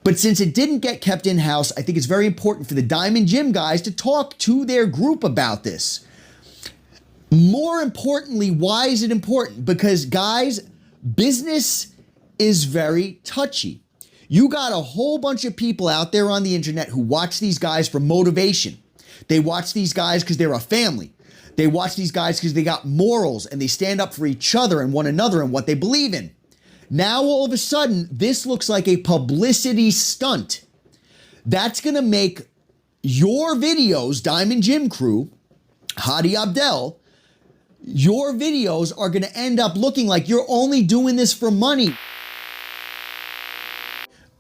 But since it didn't get kept in-house, I think it's very important for the Diamond Gym guys to talk to their group about this. More importantly, why is it important? Because guys, business is very touchy. You got a whole bunch of people out there on the internet who watch these guys for motivation. They watch these guys because they're a family. They watch these guys because they got morals and they stand up for each other and one another and what they believe in. Now, all of a sudden, this looks like a publicity stunt. That's going to make your videos, Diamond Gym Crew, Haddy Abdel, your videos are going to end up looking like you're only doing this for money.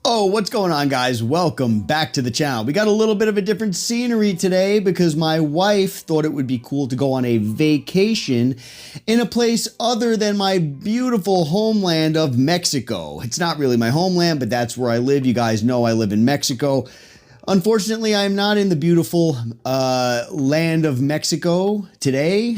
Oh, what's going on, guys? Welcome back to the channel. We got a little bit of a different scenery today because my wife thought it would be cool to go on a vacation in a place other than my beautiful homeland of Mexico. It's not really my homeland, but that's where I live. You guys know I live in Mexico. Unfortunately, I'm not in the beautiful land of Mexico today.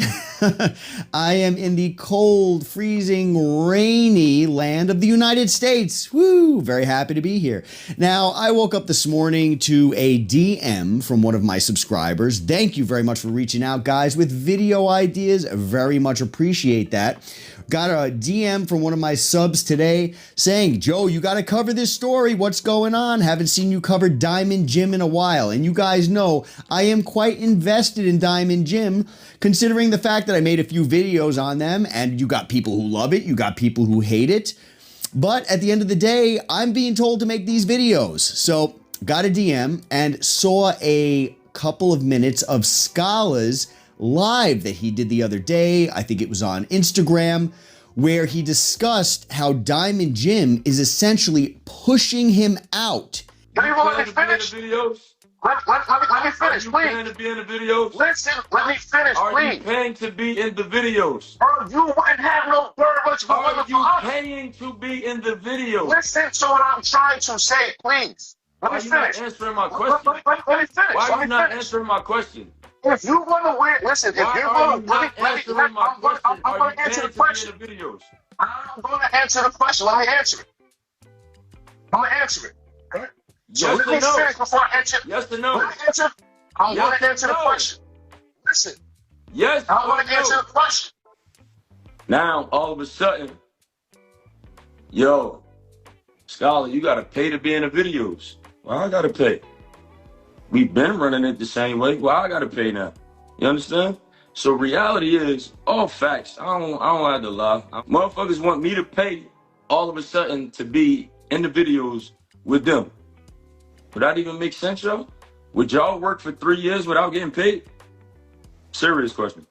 I am in the cold, freezing, rainy land of the United States. Woo! Very happy to be here. Now, I woke up this morning to a DM from one of my subscribers. Thank you very much for reaching out, guys, with video ideas. Very much appreciate that. Got a DM from one of my subs today saying, Joe, you got to cover this story. What's going on? Haven't seen you cover Diamond Gym in a while. And you guys know I am quite invested in Diamond Gym, considering the fact that I made a few videos on them and you got people who love it. You got people who hate it. But at the end of the day, I'm being told to make these videos. So got a DM and saw a couple of minutes of Skalla's live that he did the other day. I think it was on Instagram, where he discussed how Diamond Gym is essentially pushing him out. Can you let me finish? Let me finish, please. Are you paying to be in the videos? Listen, let me finish, please. Are you paying to be in the videos? Bro, you wouldn't have no word much for us. Are you paying to be in the videos? Listen to what I'm trying to say, please. Let me finish. Why are you not answering my question? Let me finish. Why are you not answering my question? If you want to wear, listen, if you're going to, I'm going to answer the question. I'm going to answer the question. Let me answer it. I'm going to answer it. Okay? So let me finish before I answer. Yes or no? I'm going to answer the question. Listen. Yes. I'm going to answer the question. Now, all of a sudden, yo, Skalla, you got to pay to be in the videos. Well, I got to pay. We've been running it the same way. Well, I gotta pay now. You understand? So reality is all facts. I don't have to lie. Motherfuckers want me to pay all of a sudden to be in the videos with them. Would that even make sense, y'all? Would y'all work for 3 years without getting paid? Serious question.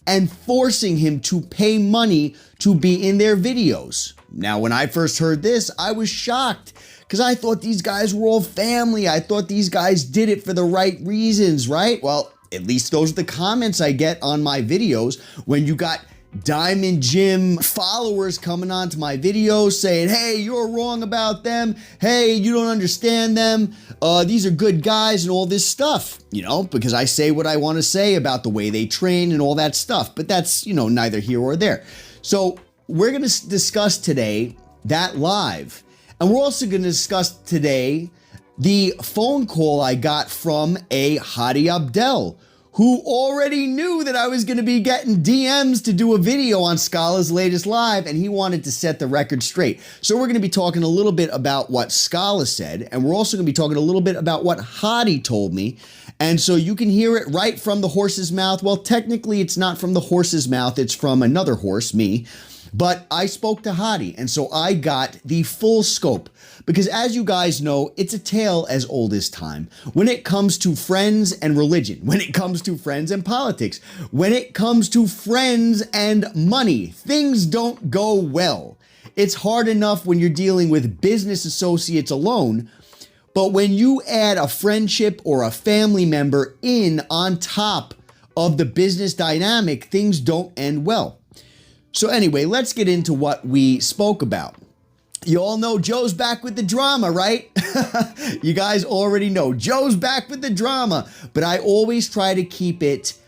And forcing him to pay money to be in their videos. Now, when I first heard this, I was shocked because I thought these guys were all family. I thought these guys did it for the right reasons, right? Well, at least those are the comments I get on my videos when you got Diamond Gym followers coming onto my videos saying, hey, you're wrong about them. Hey, you don't understand them. These are good guys and all this stuff, you know, because I say what I want to say about the way they train and all that stuff. But that's, you know, neither here or there. So we're going to discuss today that live. And we're also going to discuss today the phone call I got from a Haddy Abdel, who already knew that I was going to be getting DMs to do a video on Skalla's latest live, and he wanted to set the record straight. So we're going to be talking a little bit about what Skalla said, and we're also going to be talking a little bit about what Hadi told me. And so you can hear it right from the horse's mouth. Well, technically it's not from the horse's mouth, it's from another horse, me. But I spoke to Hadi, and so I got the full scope. Because as you guys know, it's a tale as old as time. When it comes to friends and religion, when it comes to friends and politics, when it comes to friends and money, things don't go well. It's hard enough when you're dealing with business associates alone, but when you add a friendship or a family member in on top of the business dynamic, things don't end well. So anyway, let's get into what we spoke about. You all know Joe's back with the drama, right? You guys already know Joe's back with the drama, but I always try to keep it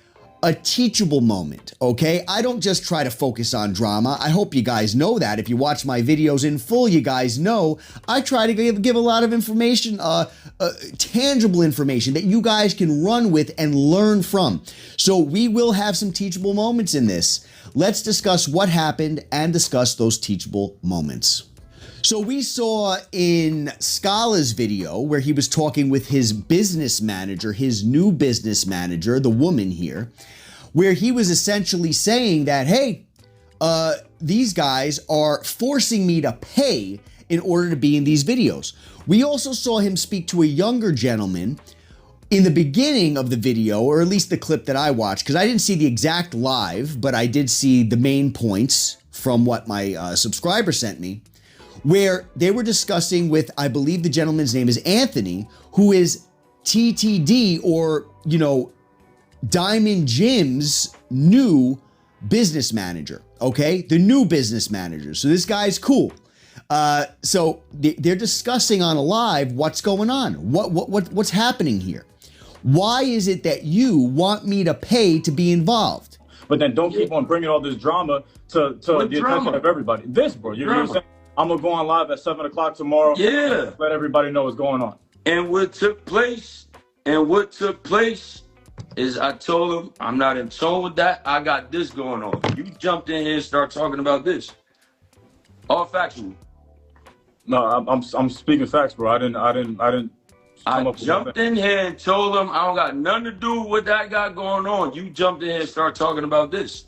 a teachable moment, okay? I don't just try to focus on drama. I hope you guys know that. If you watch my videos in full, you guys know I try to give a lot of information, tangible information that you guys can run with and learn from. So we will have some teachable moments in this. Let's discuss what happened and discuss those teachable moments. So we saw in Skalla's video where he was talking with his business manager, his new business manager, the woman here, where he was essentially saying that, hey, these guys are forcing me to pay in order to be in these videos. We also saw him speak to a younger gentleman in the beginning of the video, or at least the clip that I watched, because I didn't see the exact live, but I did see the main points from what my subscriber sent me, where they were discussing with, I believe the gentleman's name is Anthony, who is TTD, or, you know, Diamond Jim's new business manager, okay? The new business manager. So this guy's cool. So they're discussing on a live what's going on, what's happening here. Why is it that you want me to pay to be involved? But then don't keep on bringing all this drama to the attention of everybody. This, bro, you're saying, I'm going to go on live at 7 o'clock tomorrow. Yeah. Let everybody know what's going on. And what took place is I told him, I'm not in tone with that. I got this going on. You jumped in here and start talking about this. All factual. No, I'm speaking facts, bro. I didn't I jumped in here and told him I don't got nothing to do with what that got going on. You jumped in here and started talking about this.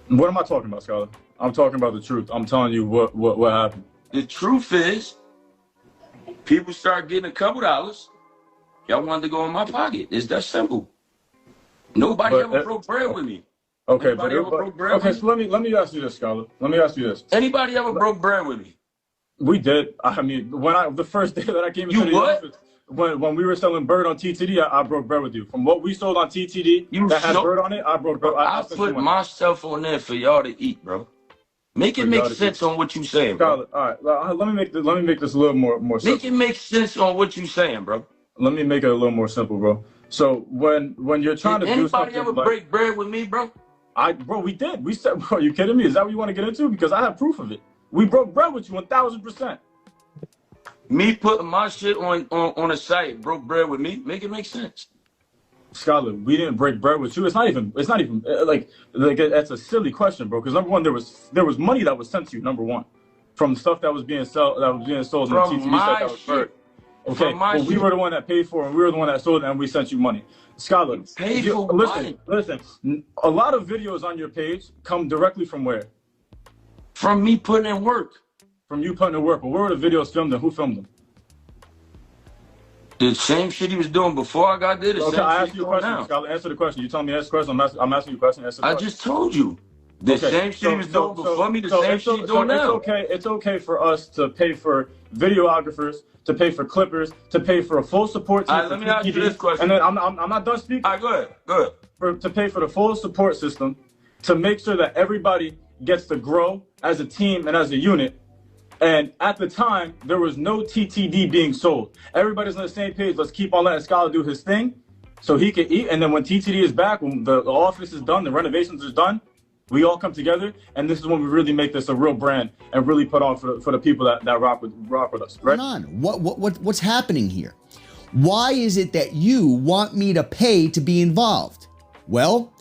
What am I talking about, Skalla? I'm talking about the truth. I'm telling you what happened. The truth is, people start getting a couple dollars. Y'all wanted to go in my pocket. It's that simple. Nobody ever broke bread with me. Okay, so let me ask you this, Skalla. Let me ask you this. Anybody ever broke bread with me? We did. I mean, the first day that I came into the office, when we were selling bird on TTD, I broke bread with you. From what we sold on TTD that had bird on it, I broke bread. I put myself on there for y'all to eat, bro. Make it make sense on what you saying, bro. All right, let me make this a little more simple. Make it make sense on what you saying, bro. Let me make it a little more simple, bro. So when you're trying to do something, anybody ever break bread with me, bro? Bro, we did. We said, bro, are you kidding me? Is that what you want to get into? Because I have proof of it. We broke bread with you 1,000%. Me putting my shit on a site broke bread with me. Make it make sense. Skalla, we didn't break bread with you. It's not even like that's a silly question, bro. Because number one, there was money that was sent to you. Number one, from stuff that was being sold in the TTV site that was bird. Okay, well, we were the one that paid for it, and we were the one that sold it, and we sent you money. Skalla, listen. A lot of videos on your page come directly from where? From me putting in work. From you putting in work. But where were the videos filmed and who filmed them? The same shit he was doing before I got there. Okay, I asked you a question. Skalla, answer the question. You tell me to ask the question. I'm asking you a question. Answer the question. I just told you. The same shit he was doing before me, the same shit he's doing now. It's okay for us to pay for videographers, to pay for clippers, to pay for a full support team. All right, let me ask you this question. And then I'm not done speaking. All right, go ahead. To pay for the full support system, to make sure that everybody gets to grow as a team and as a unit. And at the time, there was no TTD being sold. Everybody's on the same page. Let's keep on letting Skalla do his thing so he can eat. And then when TTD is back, when the office is done, the renovations are done, we all come together. And this is when we really make this a real brand and really put on for the people that rock with us. Right? What's happening here? Why is it that you want me to pay to be involved? Well,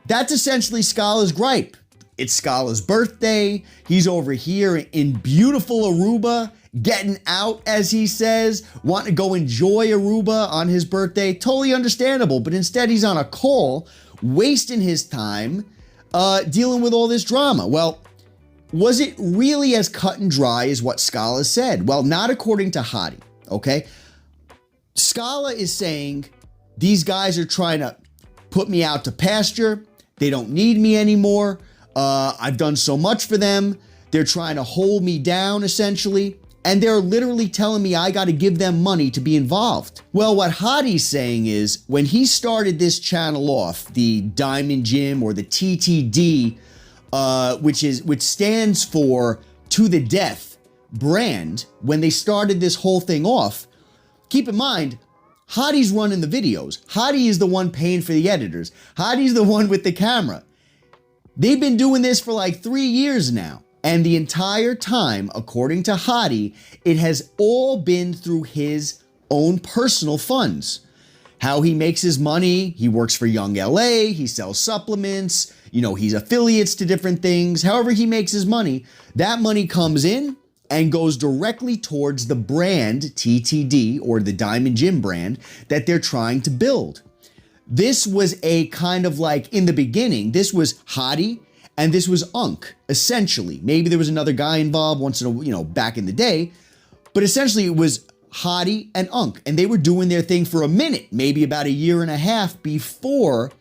that's essentially Skalla's gripe. It's Skalla's birthday. He's over here in beautiful Aruba, getting out, as he says, wanting to go enjoy Aruba on his birthday. Totally understandable, but instead he's on a call, wasting his time, dealing with all this drama. Well, was it really as cut and dry as what Skalla said? Well, not according to Hadi, okay? Skalla is saying these guys are trying to put me out to pasture. They don't need me anymore. I've done so much for them. They're trying to hold me down, essentially. And they're literally telling me I got to give them money to be involved. Well, what Hadi's saying is when he started this channel off, the Diamond Gym or the TTD, which stands for To the Death brand, when they started this whole thing off, keep in mind, Hadi's running the videos. Hadi is the one paying for the editors. Hadi's the one with the camera. They've been doing this for like 3 years now. And the entire time, according to Hadi, it has all been through his own personal funds. How he makes his money, he works for Young LA, he sells supplements, he's affiliates to different things. However he makes his money, that money comes in and goes directly towards the brand TTD, or the Diamond Gym brand, that they're trying to build. This was a kind of like, in the beginning, this was Hadi and this was Unk, essentially. Maybe there was another guy involved once in a, back in the day, but essentially it was Hadi and Unk, and they were doing their thing for a minute, maybe about 1.5 years before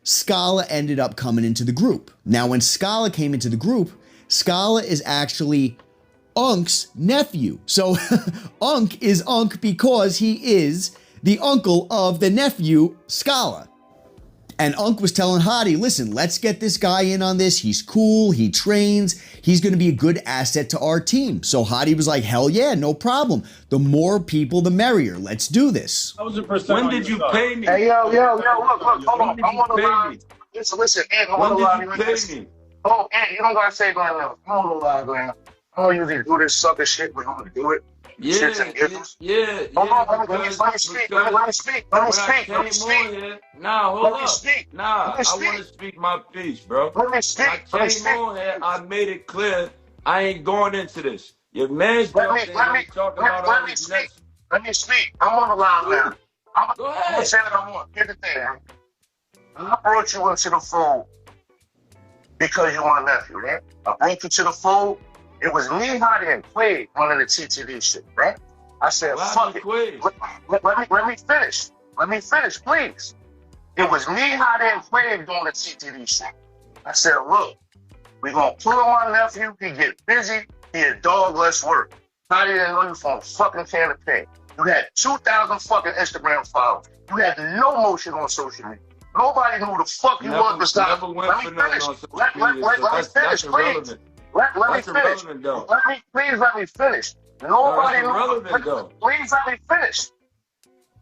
Skalla ended up coming into the group. Now, when Skalla came into the group, Skalla is actually Unk's nephew. So Unk is Unk because he is the uncle of the nephew, Skalla. And Unk was telling Hadi, listen, let's get this guy in on this. He's cool, he trains, he's gonna be a good asset to our team. So Hadi was like, hell yeah, no problem. The more people, the merrier. Let's do this. 1,000%. When did you pay me? Hey, yo, look, hold on. I'm on the line. Listen, Ant, I'm on the line. When did you pay me? Oh, Ant, you don't gotta say Glenn now. I'm on the line, Glenn. I don't usually do this sucker shit, but I'm gonna do it. Yeah. Hold on, let me speak. Let me speak. Nah, hold up. Nah, I want to speak my piece, bro. Let me speak. I came on here, I made it clear, I ain't going into this. Your man's Let me speak. I'm on the line now. Go I'm ahead. gonna say what I want. Here's the thing, man. I brought you into the fold because you're my nephew, right? I brought you to the fold. It was me, Hadi, and Quaid running the TTD shit, right? I said, fuck it. Let me finish. Let me finish, please. It was me, Hadi, and Quaid doing the TTD shit. I said, look, we gonna pull on my nephew. He get busy. He a dog, less work. Hadi didn't know you from a fucking can of paint. You had 2,000 fucking Instagram followers. You had no motion on social media. Nobody knew who the fuck you was besides. Let me finish. Let me finish, please. Let me finish. Let me finish. Nobody knew. Please let me finish.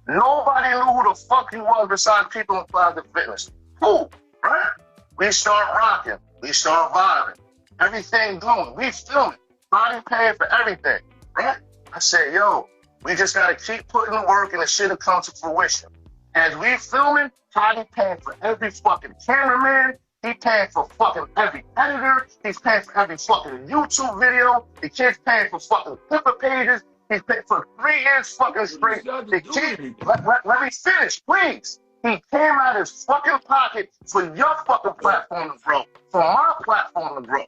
Nobody knew who the fuck you was besides people in Plaza Fitness. Who? Right? We start rocking. We start vibing. Everything going. We filming. Body paying for everything. Right? I said, yo, we just gotta keep putting the work and the shit'll come to fruition. As we filming, Hadi paying for every fucking cameraman. He paying for fucking every editor. He's paying for every fucking YouTube video. The kid's paying for fucking Clipper pages. He's paying for 3 years fucking straight. The kid, let me finish, please. He came out of his fucking pocket for your fucking platform to grow. For my platform to grow.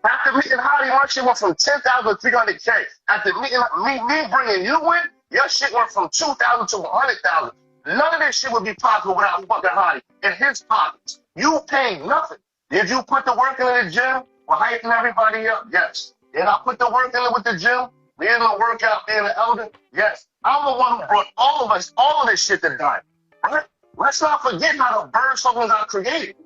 After meeting Hadi, my shit went from 10,000 to 300K. After meeting me bringing you in, your shit went from 2,000 to 100,000. None of this shit would be possible without fucking Hadi in his pockets. You paid nothing. Did you put the work into the gym? We're hyping everybody up? Yes. Did I put the work in with the gym? Leading the workout, being an elder? Yes. I'm the one who brought all of this shit to Diamond. Right? Let's not forget how the bird something got created.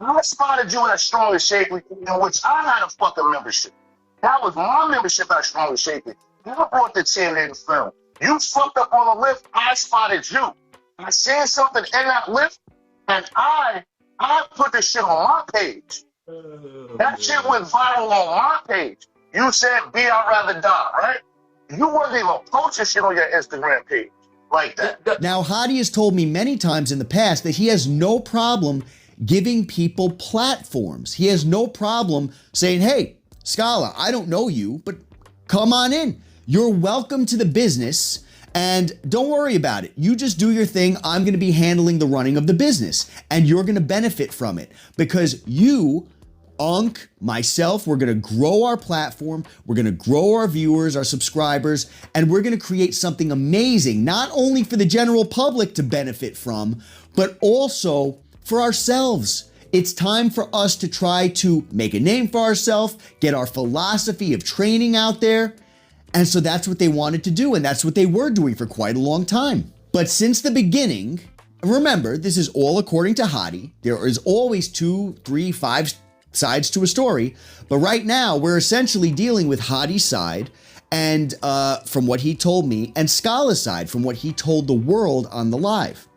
I spotted you at Strong and Shapely, in which I had a fucking membership. That was my membership at Strong and Shapely. I brought the team in the film. You fucked up on the lift, I spotted you. I seen something in that lift, and I put this shit on my page. That shit went viral on my page. You said, I'd rather die, right? You wasn't even posting shit on your Instagram page like that. Now, Hadi has told me many times in the past that he has no problem giving people platforms. He has no problem saying, hey, Skalla, I don't know you, but come on in. You're welcome to the business. And don't worry about it. You just do your thing. I'm going to be handling the running of the business. And you're going to benefit from it because you, Unk, myself, we're going to grow our platform. We're going to grow our viewers, our subscribers, and we're going to create something amazing, not only for the general public to benefit from, but also for ourselves. It's time for us to try to make a name for ourselves, get our philosophy of training out there. And so that's what they wanted to do, and that's what they were doing for quite a long time. But since the beginning, remember, this is all according to Hadi. There is always 2, 3, 5 sides to a story. But right now, we're essentially dealing with Hadi's side, and from what he told me, and Skalla's side from what he told the world on the live.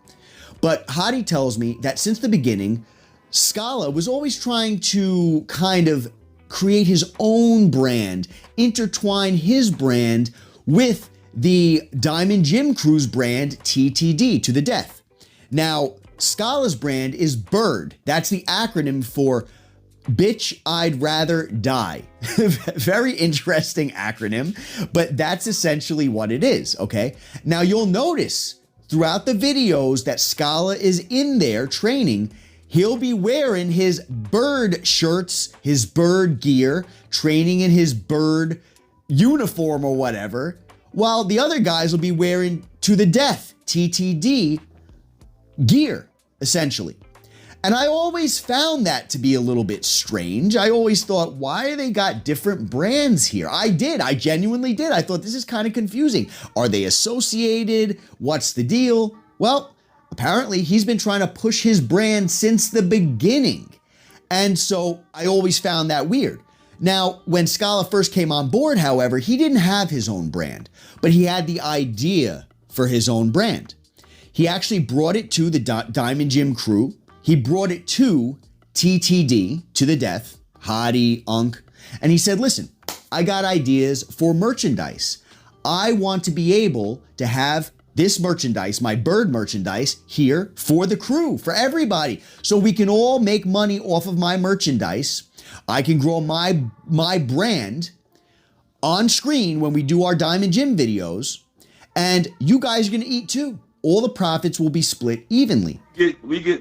But Hadi tells me that since the beginning, Skalla was always trying to kind of create his own brand, intertwine his brand with the Diamond Gym Crew's brand, TTD, to the death. Now, Skalla's brand is BIRD. That's the acronym for Bitch, I'd Rather Die. Very interesting acronym, but that's essentially what it is, okay? Now, you'll notice throughout the videos that Skalla is in there training, he'll be wearing his bird shirts, his bird gear, training in his bird uniform or whatever, while the other guys will be wearing to the death, TTD gear, essentially. And I always found that to be a little bit strange. I always thought, why they got different brands here? I genuinely did. I thought this is kind of confusing. Are they associated? What's the deal? Well, apparently he's been trying to push his brand since the beginning. And so I always found that weird. Now, when Skalla first came on board, however, he didn't have his own brand, but he had the idea for his own brand. He actually brought it to the Diamond Gym Crew. He brought it to TTD, to the death, Hadi, Unk, and he said, listen, I got ideas for merchandise. I want to be able to have this merchandise, my bird merchandise, here for the crew, for everybody, so we can all make money off of my merchandise. I can grow my brand on screen when we do our Diamond Gym videos, and you guys are gonna eat too. All the profits will be split evenly.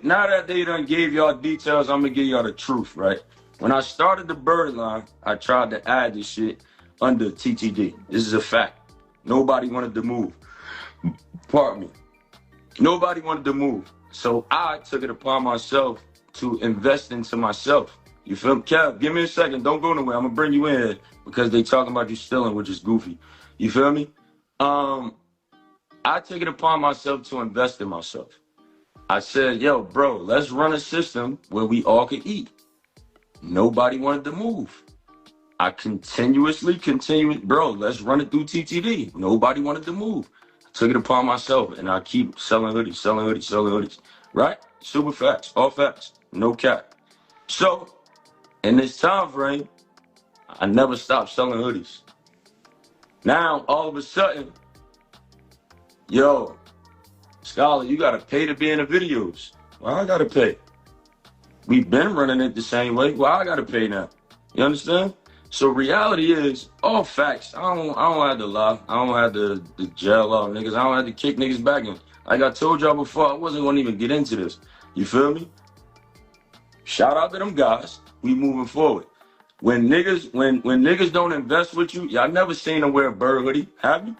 Now that they done gave y'all details, I'm gonna give y'all the truth, right? When I started the bird line, I tried to add this shit under TTD. This is a fact. Nobody wanted to move. Pardon me. Nobody wanted to move. So I took it upon myself to invest into myself. You feel me? Kev, give me a second. Don't go nowhere. I'm gonna bring you in here because they talking about you stealing, which is goofy. You feel me? I took it upon myself to invest in myself. I said, yo, bro, let's run a system where we all could eat. Nobody wanted to move. I bro, let's run it through TTD. Nobody wanted to move. I took it upon myself and I keep selling hoodies, right? Super facts, all facts, no cap. So, in this time frame, I never stopped selling hoodies. Now, all of a sudden, yo, Skalla, you gotta pay to be in the videos. Well, I gotta pay. We've been running it the same way. Well, I gotta pay now. You understand? So reality is, all facts. I don't have to lie. I don't have to jail off niggas. I don't have to kick niggas back in. Like I told y'all before, I wasn't gonna even get into this. You feel me? Shout out to them guys. We moving forward. When niggas don't invest with you, y'all never seen them wear a bird hoodie, have you?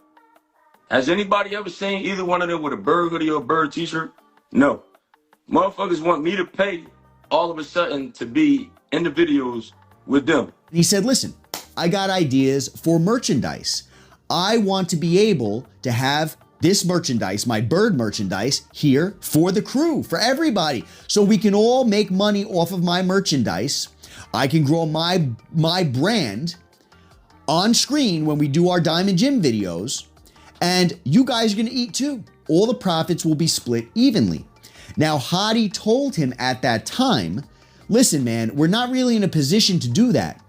Has anybody ever seen either one of them with a bird hoodie or a bird t-shirt? No. Motherfuckers want me to pay all of a sudden to be in the videos with them. He said, listen, I got ideas for merchandise. I want to be able to have this merchandise, my bird merchandise, here for the crew, for everybody, so we can all make money off of my merchandise. I can grow my brand on screen when we do our Diamond Gym videos. And you guys are gonna eat too. All the profits will be split evenly. Now, Hadi told him at that time, listen, man, we're not really in a position to do that.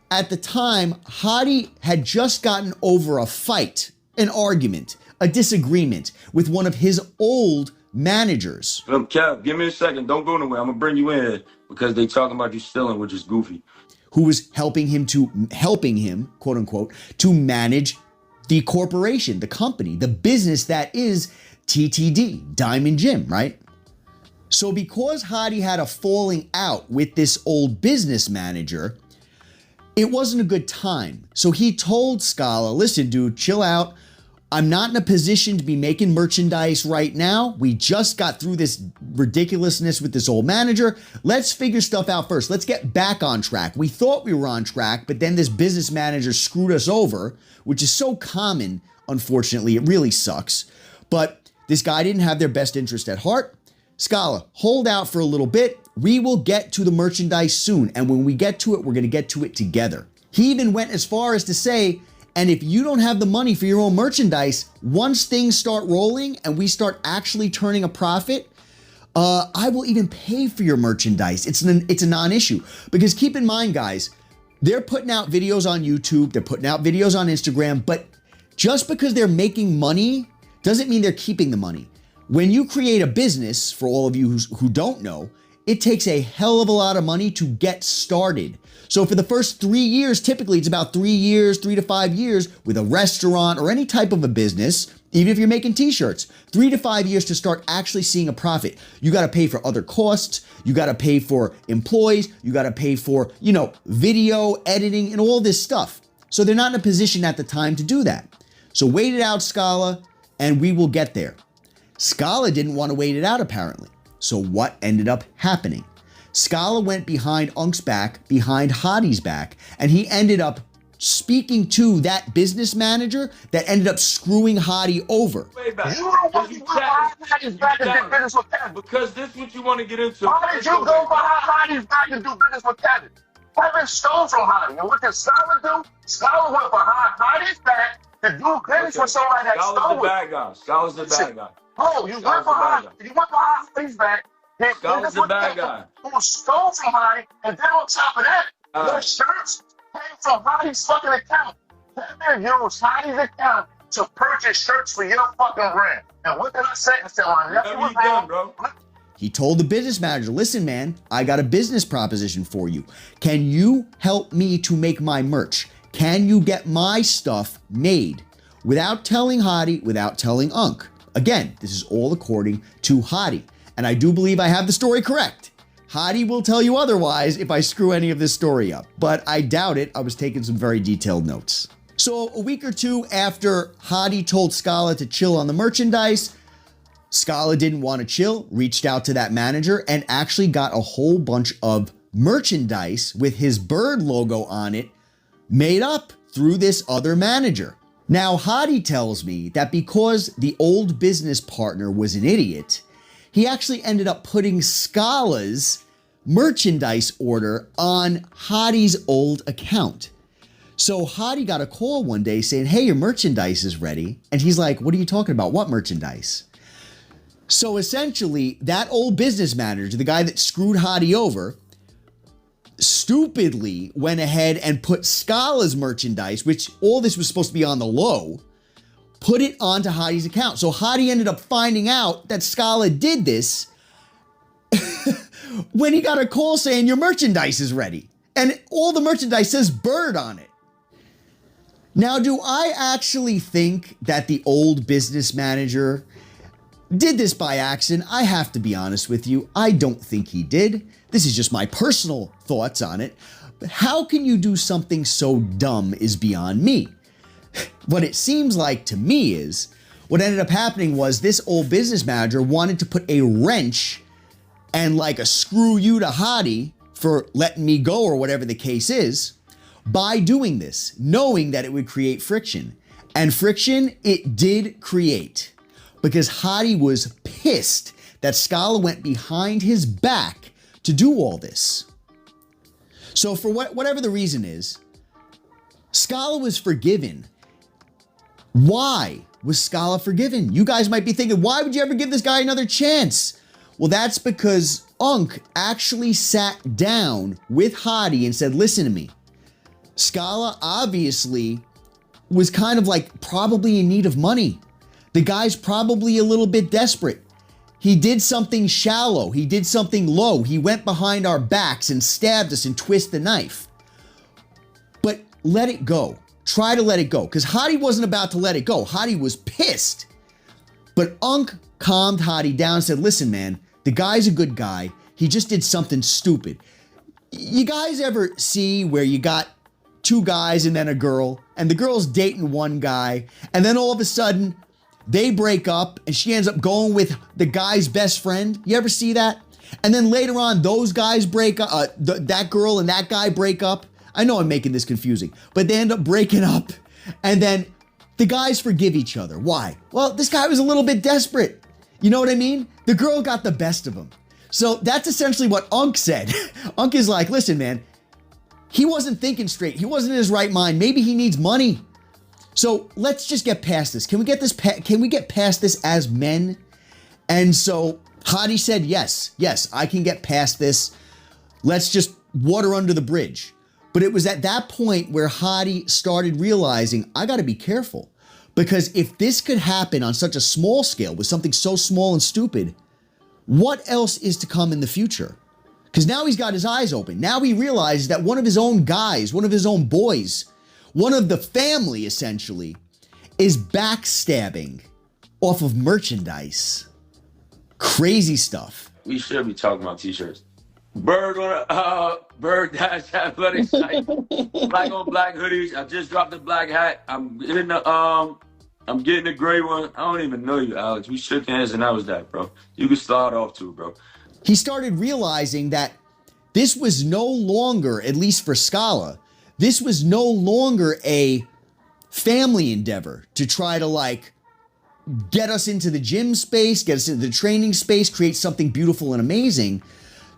At the time, Hadi had just gotten over a fight, an argument, a disagreement with one of his old managers. Kev, give me a second. Don't go nowhere. I'm gonna bring you in here because they talking about you stealing, which is goofy. Who was helping him, quote unquote, to manage the corporation, the company, the business that is TTD, Diamond Gym, right? So because Hadi had a falling out with this old business manager, it wasn't a good time. So he told Skalla, listen, dude, chill out. I'm not in a position to be making merchandise right now. We just got through this ridiculousness with this old manager. Let's figure stuff out first. Let's get back on track. We thought we were on track, but then this business manager screwed us over, which is so common, unfortunately. It really sucks. But this guy didn't have their best interest at heart. Skalla, hold out for a little bit. We will get to the merchandise soon. And when we get to it, we're going to get to it together. He even went as far as to say, And if you don't have the money for your own merchandise, once things start rolling and we start actually turning a profit, I will even pay for your merchandise. It's a non-issue. Because keep in mind, guys, they're putting out videos on YouTube, they're putting out videos on Instagram, but just because they're making money doesn't mean they're keeping the money. When you create a business, for all of you who don't know, it takes a hell of a lot of money to get started. So for the first 3 years, typically it's about 3 years, 3 to 5 years with a restaurant or any type of a business, even if you're making t-shirts, 3 to 5 years to start actually seeing a profit. You got to pay for other costs. You got to pay for employees. You got to pay for, video editing and all this stuff. So they're not in a position at the time to do that. So wait it out, Skalla, and we will get there. Skalla didn't want to wait it out, apparently. So what ended up happening? Skalla went behind Unk's back, behind Hadi's back, and he ended up speaking to that business manager that ended up screwing Hadi over. Way back. You don't want to go behind Hadi's back and do business with Kevin. Because this is what you want to get into. Why did you go behind Hadi's back and do business with Kevin? Kevin stole from Hadi. And what did Skalla do? Skalla went behind Hadi's back to do business with somebody that stole. Skalla's the bad guy. Skalla's the bad guy. Oh, you went behind Hadi's back. Skalla's the bad guy. Who stole from Hadi, and then on top of that, your shirts came from Hadi's fucking account. Kevin used Hadi's account to purchase shirts for your fucking brand. And what did I say? I said, my nephew was done, bro. He told the business manager, listen, man, I got a business proposition for you. Can you help me to make my merch? Can you get my stuff made? Without telling Hadi, without telling Unk. Again, this is all according to Hadi. And I do believe I have the story correct. Hadi will tell you otherwise if I screw any of this story up, but I doubt it. I was taking some very detailed notes. So a week or two after Hadi told Skalla to chill on the merchandise, Skalla didn't want to chill, reached out to that manager and actually got a whole bunch of merchandise with his bird logo on it made up through this other manager. Now, Hadi tells me that because the old business partner was an idiot, he actually ended up putting Skalla's merchandise order on Hadi's old account. So Hadi got a call one day saying, hey, your merchandise is ready. And he's like, what are you talking about? What merchandise? So essentially, that old business manager, the guy that screwed Hadi over, stupidly went ahead and put Skalla's merchandise, which all this was supposed to be on the low, put it onto Hadi's account. So Hadi ended up finding out that Skalla did this when he got a call saying your merchandise is ready. And all the merchandise says bird on it. Now, do I actually think that the old business manager did this by accident? I have to be honest with you. I don't think he did. This is just my personal thoughts on it. But how can you do something so dumb is beyond me. What it seems like to me is what ended up happening was this old business manager wanted to put a wrench and like a screw you to Hadi for letting me go or whatever the case is by doing this, knowing that it would create friction. And friction it did create because Hadi was pissed that Skalla went behind his back to do all this. So for whatever the reason is, Skalla was forgiven. Why was Skalla forgiven? You guys might be thinking, why would you ever give this guy another chance? Well, that's because Unk actually sat down with Hadi and said, listen to me. Skalla obviously was kind of like probably in need of money. The guy's probably a little bit desperate. He did something shallow. He did something low. He went behind our backs and stabbed us and twisted the knife. But let it go. Try to let it go. Because Hadi wasn't about to let it go. Hadi was pissed. But Unk calmed Hadi down and said, listen, man, the guy's a good guy. He just did something stupid. You guys ever see where you got two guys and then a girl, and the girl's dating one guy, and then all of a sudden, they break up and she ends up going with the guy's best friend? You ever see that? And then later on, those guys break up, that girl and that guy break up. I know I'm making this confusing, but they end up breaking up and then the guys forgive each other. Why? Well, this guy was a little bit desperate. You know what I mean? The girl got the best of him. So that's essentially what Unk said. Unk is like, listen, man, he wasn't thinking straight. He wasn't in his right mind. Maybe he needs money. So let's just get past this. Can we get past this as men? And so Hadi said, yes, I can get past this. Let's just water under the bridge. But it was at that point where Hadi started realizing, I got to be careful. Because if this could happen on such a small scale with something so small and stupid, what else is to come in the future? Because now he's got his eyes open. Now he realizes that one of his own guys, one of his own boys, one of the family essentially, is backstabbing off of merchandise. Crazy stuff. We should be talking about t-shirts. Bird on Bird dash athletic site. Black on black hoodies. I just dropped the black hat. I'm getting the gray one. I don't even know you, Alex. We shook hands and that was that, bro. You can start off too, bro. He started realizing that this was no longer, at least for Skalla, this was no longer a family endeavor to try to like get us into the gym space, get us into the training space, create something beautiful and amazing.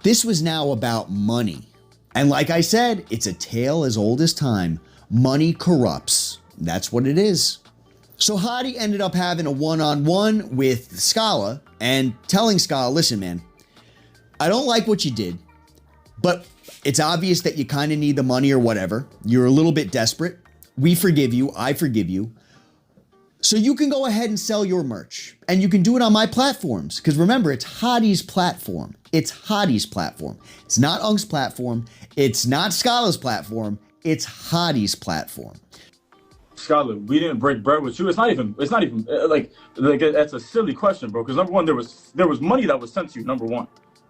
This was now about money. And like I said, it's a tale as old as time. Money corrupts. That's what it is. So Hadi ended up having a one-on-one with Skalla and telling Skalla, listen, man, I don't like what you did, but it's obvious that you kind of need the money or whatever. You're a little bit desperate. We forgive you. I forgive you. So you can go ahead and sell your merch and you can do it on my platforms. Because remember, it's Hadi's platform. It's Hadi's platform. It's not Unk's platform. It's not Skalla's platform. It's Hadi's platform. Skalla, we didn't break bread with you. It's not even like that's a silly question, bro. Because number one, there was money that was sent to you. Number one,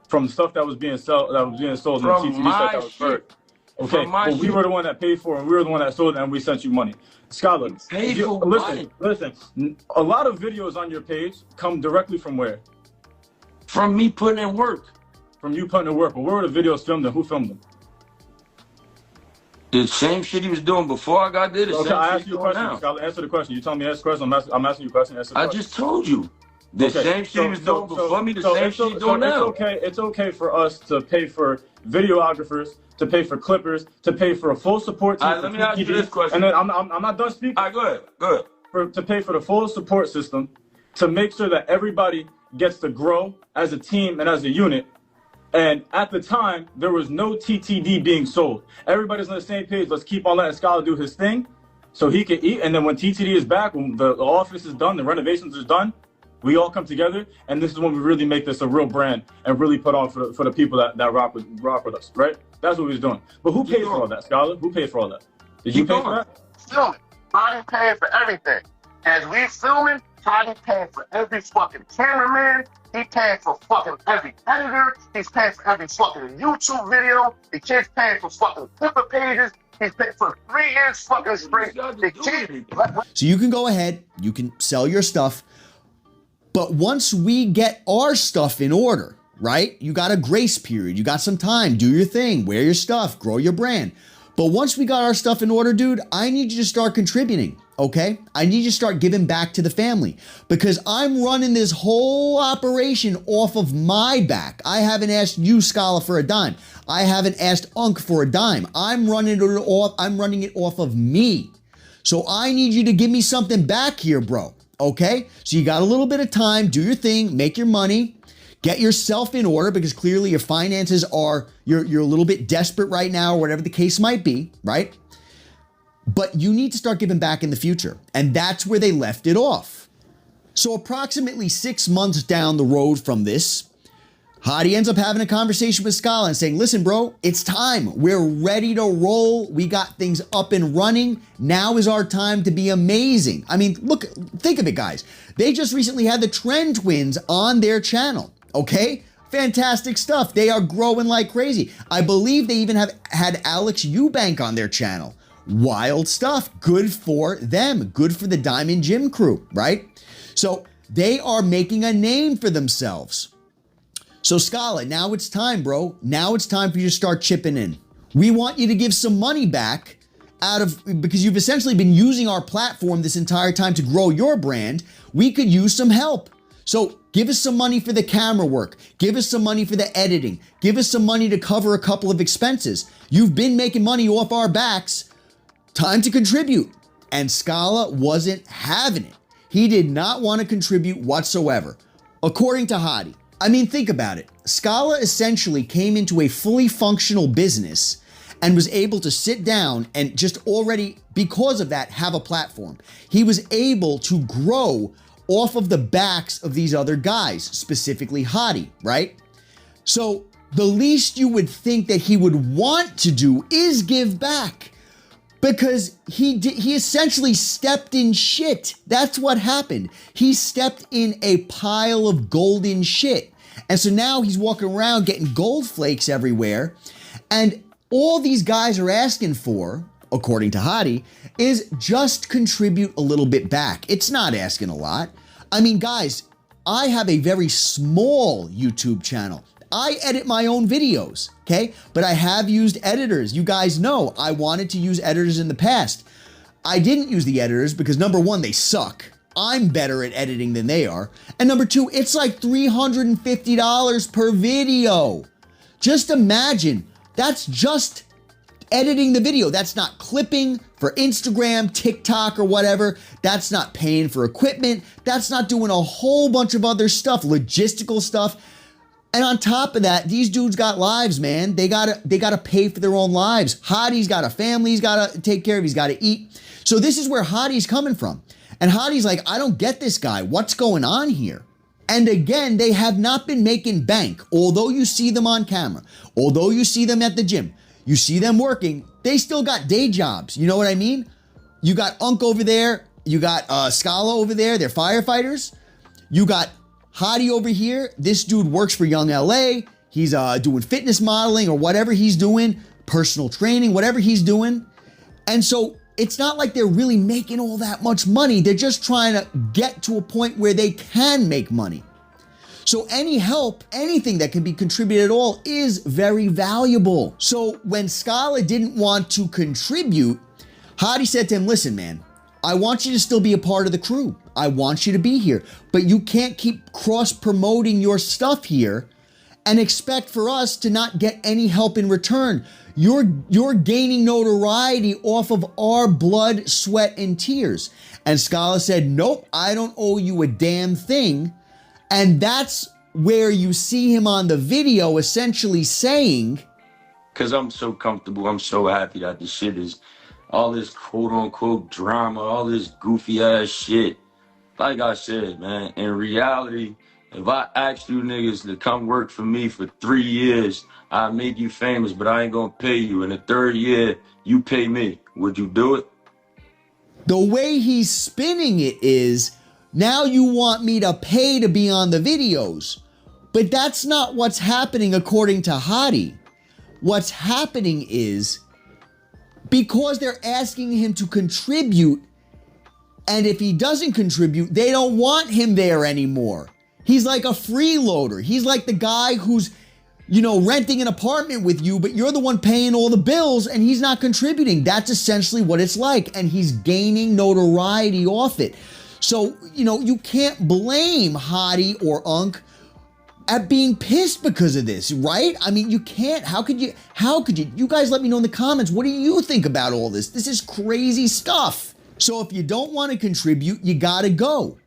from the stuff that was being sold in the TTD set that was burnt. Okay, but we were the one that paid for it, and we were the one that sold it, and we sent you money. Skalla, listen, a lot of videos on your page come directly from where? From me putting in work. From you putting in work. But where were the videos filmed and who filmed them? The same shit he was doing before I got there. Okay, I asked you a question. Skalla, answer the question. You tell me to ask the question. I'm asking you a question. Answer the question. I just told you. The same shit he was doing before me, the same shit he's doing now. It's okay for us to pay for videographers, to pay for clippers, to pay for a full support team. All right, let me ask you this question. And then I'm not done speaking. All right, go ahead. To pay for the full support system, to make sure that everybody gets to grow as a team and as a unit. And at the time, there was no TTD being sold. Everybody's on the same page. Let's keep on letting Skalla do his thing so he can eat. And then when TTD is back, when the office is done, the renovations is done, we all come together. And this is when we really make this a real brand and really put on for the people that rock with us, right? That's what we was doing. But who paid for all that, Skalla? Who paid for all that? Did you pay for that? Filming. Hadi paying for everything. As we filming, Hadi paying for every fucking cameraman. He paying for fucking every editor. He's paying for every fucking YouTube video. The kid's paying for fucking Clipper pages. He's paying for 3 years fucking straight. The kid. So you can go ahead, you can sell your stuff. But once we get our stuff in order, right? You got a grace period. You got some time. Do your thing. Wear your stuff. Grow your brand. But once we got our stuff in order, dude, I need you to start contributing, okay? I need you to start giving back to the family because I'm running this whole operation off of my back. I haven't asked you, Skalla, for a dime. I haven't asked Unk for a dime. I'm running it off of me. So I need you to give me something back here, bro, okay? So you got a little bit of time. Do your thing. Make your money. Get yourself in order because clearly your finances are, you're a little bit desperate right now or whatever the case might be, right? But you need to start giving back in the future. And that's where they left it off. So approximately 6 months down the road from this, Hadi ends up having a conversation with Skalla and saying, listen, bro, it's time. We're ready to roll. We got things up and running. Now is our time to be amazing. I mean, look, think of it, guys. They just recently had the Trend Twins on their channel. Okay, fantastic stuff. They are growing like crazy. I believe they even had Alex Eubank on their channel. Wild stuff. Good for them. Good for the Diamond Gym crew, right? So they are making a name for themselves. So Skalla, now it's time, bro. Now it's time for you to start chipping in. We want you to give some money back because you've essentially been using our platform this entire time to grow your brand. We could use some help. So give us some money for the camera work. Give us some money for the editing. Give us some money to cover a couple of expenses. You've been making money off our backs. Time to contribute. and Skalla wasn't having it. He did not want to contribute whatsoever, according to Hadi. I mean, think about it. Skalla essentially came into a fully functional business and was able to sit down and just already, because of that, have a platform. He was able to grow off of the backs of these other guys, specifically Hadi, right? So the least you would think that he would want to do is give back, because he essentially stepped in shit. That's what happened. He stepped in a pile of golden shit. And so now he's walking around getting gold flakes everywhere. And all these guys are asking for, according to Hadi, is just contribute a little bit back. It's not asking a lot. I mean, guys, I have a very small YouTube channel. I edit my own videos, okay? But I have used editors. You guys know I wanted to use editors in the past. I didn't use the editors because number one, they suck. I'm better at editing than they are. And number two, it's like $350 per video. Just imagine, that's just editing the video. That's not clipping for Instagram, TikTok, or whatever. That's not paying for equipment. That's not doing a whole bunch of other stuff, logistical stuff. And on top of that, these dudes got lives, man. They gotta pay for their own lives. Hadi's got a family he's gotta take care of, he's gotta eat. So this is where Hadi's coming from. And Hadi's like, I don't get this guy. What's going on here? And again, they have not been making bank. Although you see them on camera, although you see them at the gym, you see them working, they still got day jobs. You know what I mean? You got Unk over there, you got Skalla over there, they're firefighters. You got Hadi over here, this dude works for Young LA. He's doing fitness modeling or whatever he's doing, personal training, whatever he's doing. And so it's not like they're really making all that much money. They're just trying to get to a point where they can make money. So any help, anything that can be contributed at all is very valuable. So when Skalla didn't want to contribute, Hadi said to him, listen, man, I want you to still be a part of the crew. I want you to be here, but you can't keep cross-promoting your stuff here and expect for us to not get any help in return. You're gaining notoriety off of our blood, sweat, and tears. And Skalla said, nope, I don't owe you a damn thing. And that's where you see him on the video essentially saying, because I'm so comfortable, I'm so happy that the shit is all this quote unquote drama, all this goofy ass shit. Like I said, man, in reality, if I asked you niggas to come work for me for 3 years, I make you famous, but I ain't gonna pay you. In the third year, you pay me. Would you do it? The way he's spinning it is, now you want me to pay to be on the videos. But that's not what's happening according to Hadi. What's happening is, because they're asking him to contribute, and if he doesn't contribute, they don't want him there anymore. He's like a freeloader. He's like the guy who's, renting an apartment with you, but you're the one paying all the bills and he's not contributing. That's essentially what it's like. And he's gaining notoriety off it. So, you can't blame Hadi or Unk at being pissed because of this, right? I mean, you can't. How could you? You guys let me know in the comments. What do you think about all this? This is crazy stuff. So if you don't want to contribute, you gotta go.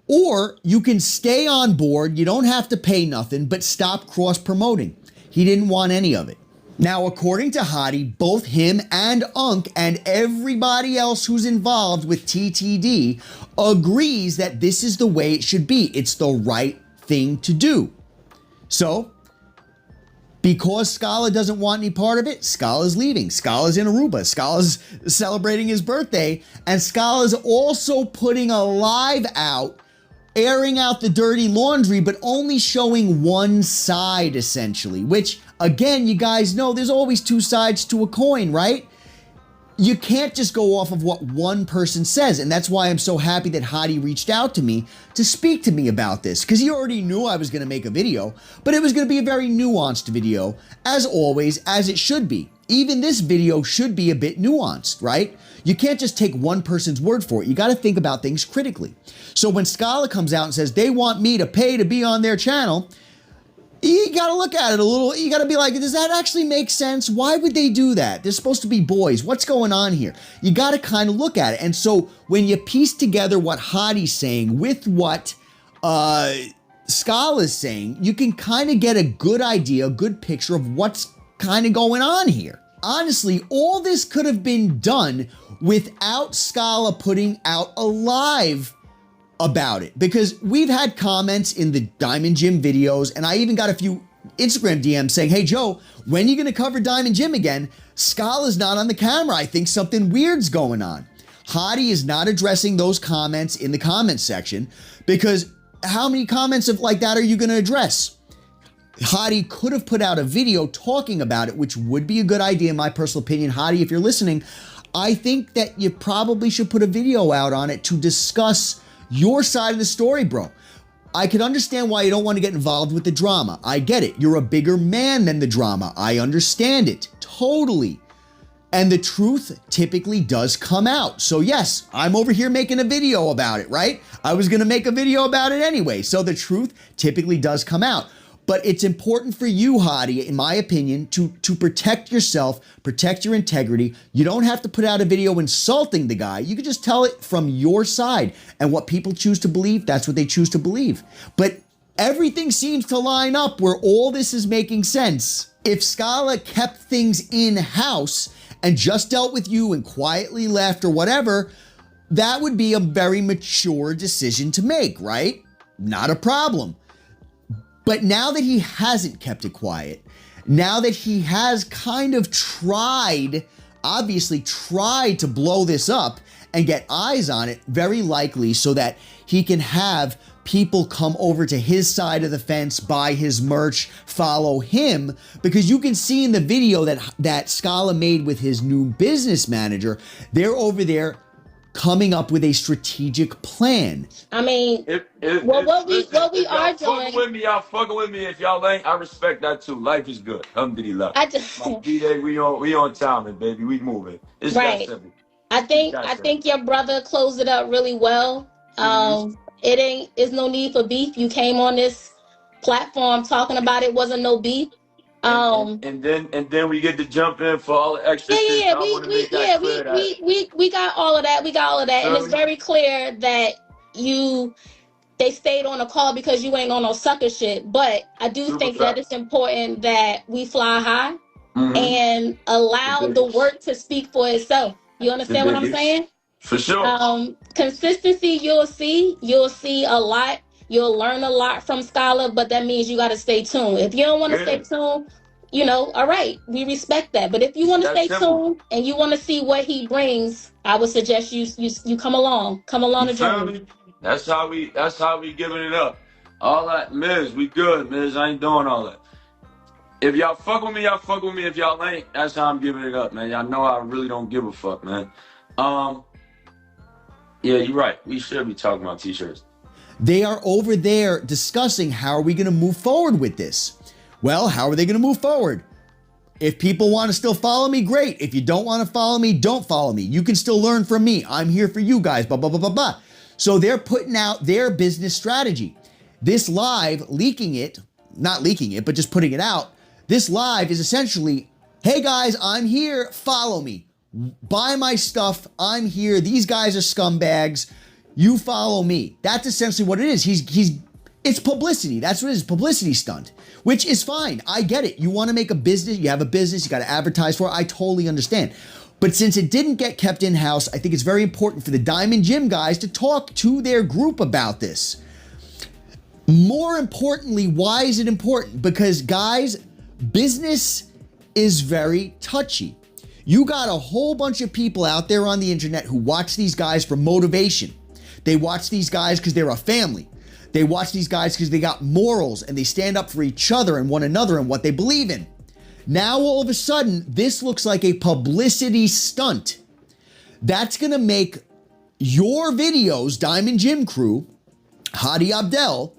Or you can stay on board, you don't have to pay nothing, but stop cross-promoting. He didn't want any of it. Now, according to Hadi, both him and Unk and everybody else who's involved with TTD agrees that this is the way it should be. It's the right thing to do. So, because Skalla doesn't want any part of it, Skalla's leaving. Skalla's in Aruba. Skalla's celebrating his birthday. And Skalla's also putting a live out, airing out the dirty laundry, but only showing one side, essentially. Which, again, you guys know there's always two sides to a coin, right? You can't just go off of what one person says. And that's why I'm so happy that Hadi reached out to me to speak to me about this, because he already knew I was going to make a video, but it was going to be a very nuanced video, as always, as it should be. Even this video should be a bit nuanced, right? You can't just take one person's word for it. You got to think about things critically. So when Skalla comes out and says they want me to pay to be on their channel, You gotta look at it a little, you gotta be like, does that actually make sense? Why would they do that? They're supposed to be boys. What's going on here? You gotta kind of look at it. And so when you piece together what Hadi's saying with what Skalla is saying, you can kind of get a good idea, a good picture of what's kind of going on here. Honestly, all this could have been done without Skalla putting out a live about it, because we've had comments in the Diamond Jim videos, and I even got a few Instagram DMs saying, hey Joe, when are you gonna cover Diamond Jim again? Skalla's not on the camera. I think something weird's going on. Hadi is not addressing those comments in the comments section, because how many comments like that are you gonna address? Hadi could have put out a video talking about it, which would be a good idea in my personal opinion. Hadi, if you're listening, I think that you probably should put a video out on it to discuss your side of the story, bro. I can understand why you don't want to get involved with the drama. I get it. You're a bigger man than the drama. I understand it. Totally. And the truth typically does come out. So yes, I'm over here making a video about it, right? I was going to make a video about it anyway. So the truth typically does come out. But it's important for you, Hadi, in my opinion, to protect yourself, protect your integrity. You don't have to put out a video insulting the guy. You can just tell it from your side. And what people choose to believe, that's what they choose to believe. But everything seems to line up where all this is making sense. If Skalla kept things in-house and just dealt with you and quietly left or whatever, that would be a very mature decision to make, right? Not a problem. But now that he hasn't kept it quiet, now that he has kind of obviously tried to blow this up and get eyes on it, very likely so that he can have people come over to his side of the fence, buy his merch, follow him, because you can see in the video that Skalla made with his new business manager, they're over there coming up with a strategic plan. I mean, what we are doing. Y'all fucking with me. If y'all ain't, I respect that too. Life is good. Alhamdulillah. I just, D-Day, we on timing, baby. We moving. It's right. I think your brother closed it up really well. It's no need for beef. You came on this platform talking about it. Wasn't no beef. And then we get to jump in for all the extra shit. We got all of that. And it's very clear that they stayed on a call because you ain't on no sucker shit. But I do think that it's important that we fly high and allow the work to speak for itself. You understand what I'm saying? For sure. Consistency, you'll see a lot. You'll learn a lot from Skalla, but that means you got to stay tuned. If you don't want to stay tuned, all right, we respect that. But if you want to stay tuned and you want to see what he brings, I would suggest you come along the journey. That's how we giving it up. All that, Miz, we good, Miz. I ain't doing all that. If y'all fuck with me, y'all fuck with me. If y'all ain't, that's how I'm giving it up, man. Y'all know I really don't give a fuck, man. Yeah, you're right. We should be talking about t-shirts. They are over there discussing how are we going to move forward with this. Well, how are they going to move forward? If people want to still follow me, great. If you don't want to follow me, don't follow me. You can still learn from me. I'm here for you guys, blah, blah, blah, blah, blah. So they're putting out their business strategy. This live, not leaking it, but just putting it out. This live is essentially, hey guys, I'm here, follow me. Buy my stuff, I'm here. These guys are scumbags. You follow me. That's essentially what it is. It's publicity. That's what it is, publicity stunt, which is fine. I get it. You want to make a business, you have a business, you got to advertise for it. I totally understand. But since it didn't get kept in-house, I think it's very important for the Diamond Jim guys to talk to their group about this. More importantly, why is it important? Because guys, business is very touchy. You got a whole bunch of people out there on the internet who watch these guys for motivation. They watch these guys because they're a family. They watch these guys because they got morals and they stand up for each other and one another and what they believe in. Now, all of a sudden, this looks like a publicity stunt. That's going to make your videos, Diamond Jim Crew, Haddy Abdel,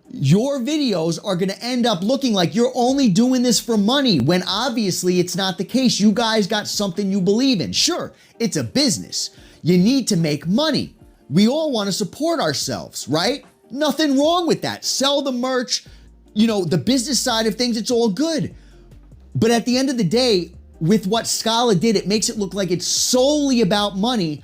your videos are going to end up looking like you're only doing this for money when obviously it's not the case. You guys got something you believe in. Sure, it's a business. You need to make money. We all want to support ourselves, right? Nothing wrong with that. Sell the merch, you know, the business side of things, it's all good. But at the end of the day, with what Skalla did, it makes it look like it's solely about money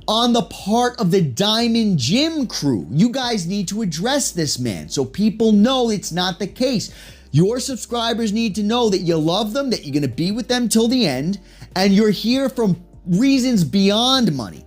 on the part of the Diamond Gym crew. You guys need to address this, man, so people know it's not the case. Your subscribers need to know that you love them, that you're gonna be with them till the end, and you're here from reasons beyond money.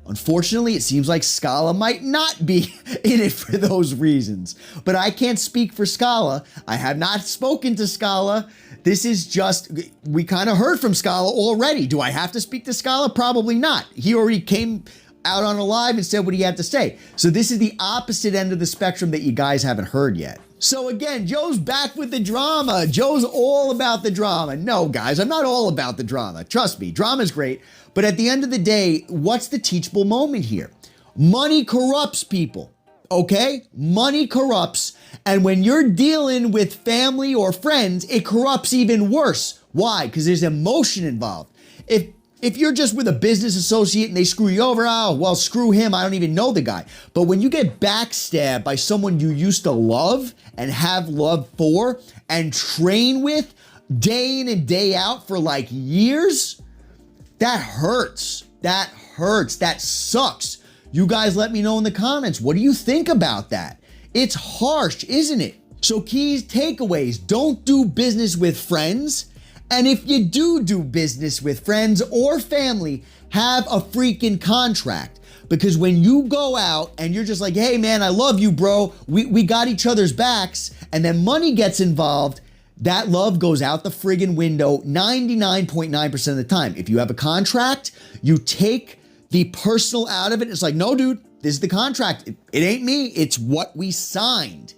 Unfortunately, it seems like Skalla might not be in it for those reasons. But I can't speak for Skalla. I have not spoken to Skalla. This is just, we kind of heard from Skalla already. Do I have to speak to Skalla? Probably not. He already came out on a live and said what he had to say. So this is the opposite end of the spectrum that you guys haven't heard yet. So again, Joe's back with the drama. Joe's all about the drama. No, guys, I'm not all about the drama. Trust me, drama's great. But at the end of the day, what's the teachable moment here? Money corrupts people, okay? Money corrupts. And when you're dealing with family or friends, it corrupts even worse. Why? Because there's emotion involved. If you're just with a business associate and they screw you over, oh, well, screw him, I don't even know the guy. But when you get backstabbed by someone you used to love and have love for and train with day in and day out for like years, that hurts. That hurts. That sucks. You guys let me know in the comments. What do you think about that? It's harsh, isn't it? So keys, takeaways, don't do business with friends. And if you do business with friends or family, have a freaking contract. Because when you go out and you're just like, hey man, I love you, bro. We got each other's backs, and then money gets involved, that love goes out the friggin' window 99.9% of the time. If you have a contract, you take the personal out of it. It's like, no, dude, this is the contract. It ain't me. It's what we signed.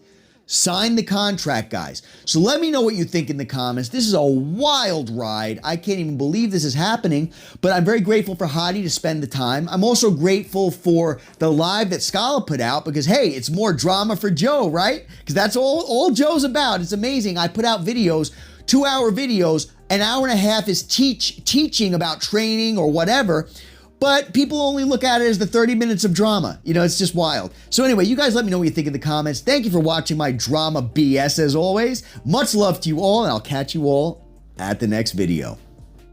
Sign the contract, guys. So let me know what you think in the comments. This is a wild ride. I can't even believe this is happening, but I'm very grateful for Hadi to spend the time. I'm also grateful for the live that Skalla put out because, hey, it's more drama for Joe, right? Because that's all Joe's about. It's amazing. I put out videos, 2-hour videos, an hour and a half is teaching about training or whatever. But people only look at it as the 30 minutes of drama. You know, it's just wild. So anyway, you guys let me know what you think in the comments. Thank you for watching my drama BS as always. Much love to you all, and I'll catch you all at the next video.